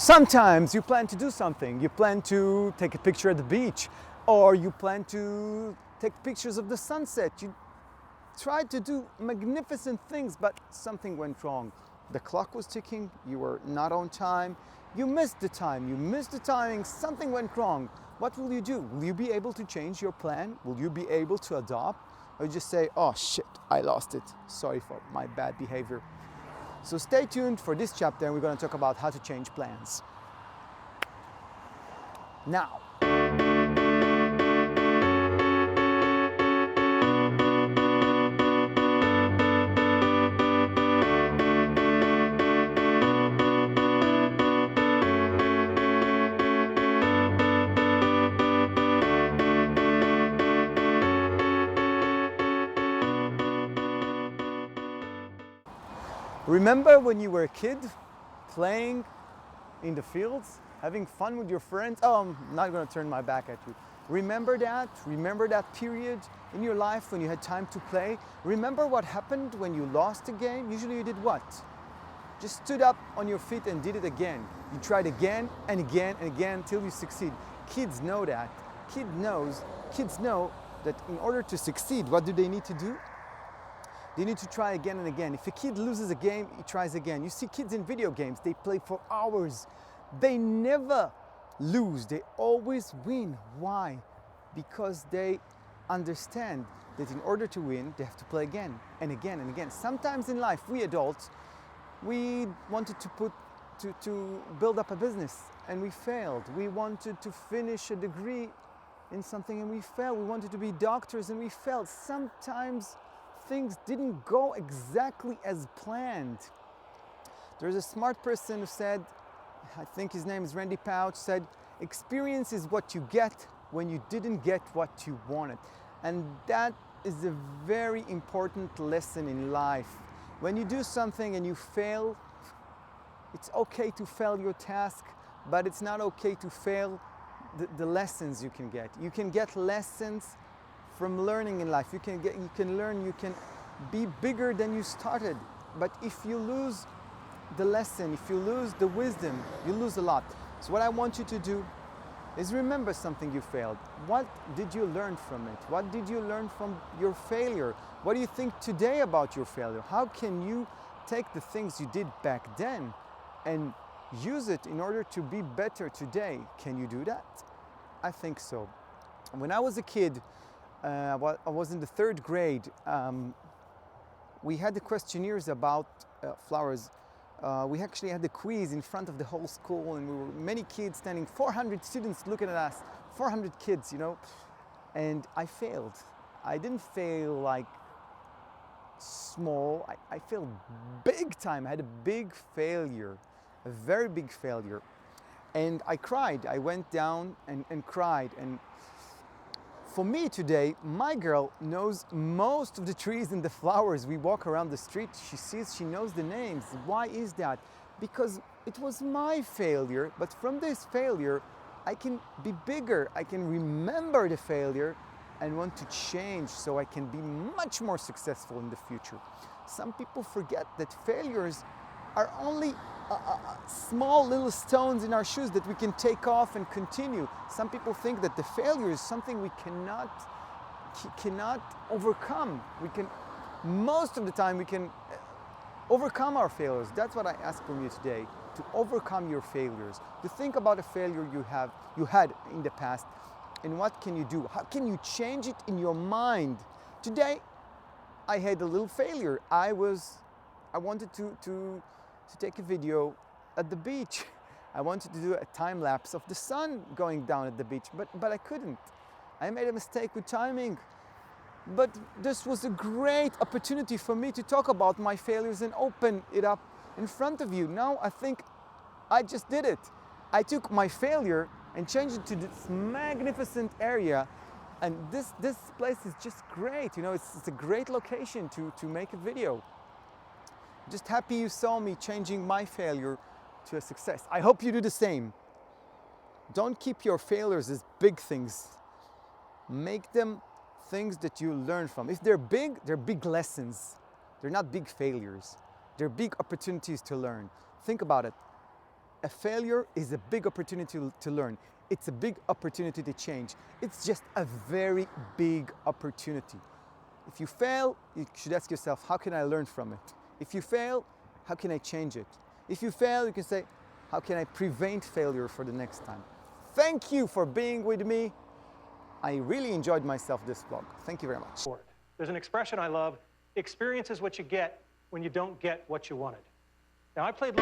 Sometimes you plan to do something. You plan to take a picture at the beach, or you plan to take pictures of the sunset. You tried to do magnificent things, but something went wrong. The clock was ticking, you were not on time, you missed the timing, something went wrong. What will you do? Will you be able to change your plan? Will you be able to adopt? Or just say, oh shit, I lost it. Sorry for my bad behavior. So stay tuned for this chapter, and we're going to talk about how to change plans. Now, remember when you were a kid playing in the fields, having fun with your friends? Oh, I'm not going to turn my back at you. Remember that? Remember that period in your life when you had time to play? Remember what happened when you lost a game? Usually you did what? Just stood up on your feet and did it again. You tried again and again and again until you succeed. Kids know that. Kids know that in order to succeed, what do they need to do? They need to try again and again. If a kid loses a game, he tries again. You see kids in video games, they play for hours. They never lose, they always win. Why? Because they understand that in order to win, they have to play again and again and again. Sometimes in life, we adults, we wanted to build up a business and we failed. We wanted to finish a degree in something and we failed. We wanted to be doctors and we failed. Sometimes things didn't go exactly as planned. There's a smart person who said, I think his name is Pausch, said, experience is what you get when you didn't get what you wanted. And that is a very important lesson in life. When you do something and you fail, it's okay to fail your task, but it's not okay to fail the lessons you can get. You can get lessons from learning in life. You can learn, you can be bigger than you started. But if you lose the lesson, if you lose the wisdom, you lose a lot. So what I want you to do is remember something you failed. What did you learn from it? What did you learn from your failure? What do you think today about your failure? How can you take the things you did back then and use it in order to be better today? Can you do that? I think so. When I was a kid, I was in the third grade. We had the questionnaires about flowers. We actually had the quiz in front of the whole school, and we were many kids standing, 400 students looking at us, 400 kids, you know, and I failed. I didn't fail like small, I failed big time. I had a big failure, a very big failure. And I cried. I went down and cried. And for me today, my girl knows most of the trees and the flowers. We walk around the street, she knows the names. Why is that? Because it was my failure, but from this failure, I can be bigger. I can remember the failure and want to change so I can be much more successful in the future. Some people forget that failures are only small little stones in our shoes that we can take off and continue. Some people think that the failure is something we cannot overcome. Most of the time we can overcome our failures. That's what I ask from you today, to overcome your failures, to think about a failure you had in the past, and what can you do? How can you change it in your mind? Today, I had a little failure. I wanted to take a video at the beach. I wanted to do a time lapse of the sun going down at the beach, but I couldn't. I made a mistake with timing. But this was a great opportunity for me to talk about my failures and open it up in front of you. Now I think I just did it. I took my failure and changed it to this magnificent area. And this place is just great. You know, it's a great location to make a video. Just happy you saw me changing my failure to a success. I hope you do the same. Don't keep your failures as big things. Make them things that you learn from. If they're big lessons. They're not big failures. They're big opportunities to learn. Think about it. A failure is a big opportunity to learn. It's a big opportunity to change. It's just a very big opportunity. If you fail, you should ask yourself, how can I learn from it? If you fail, how can I change it? If you fail, you can say, how can I prevent failure for the next time? Thank you for being with me. I really enjoyed myself this vlog. Thank you very much. There's an expression I love, experience is what you get when you don't get what you wanted. Now I played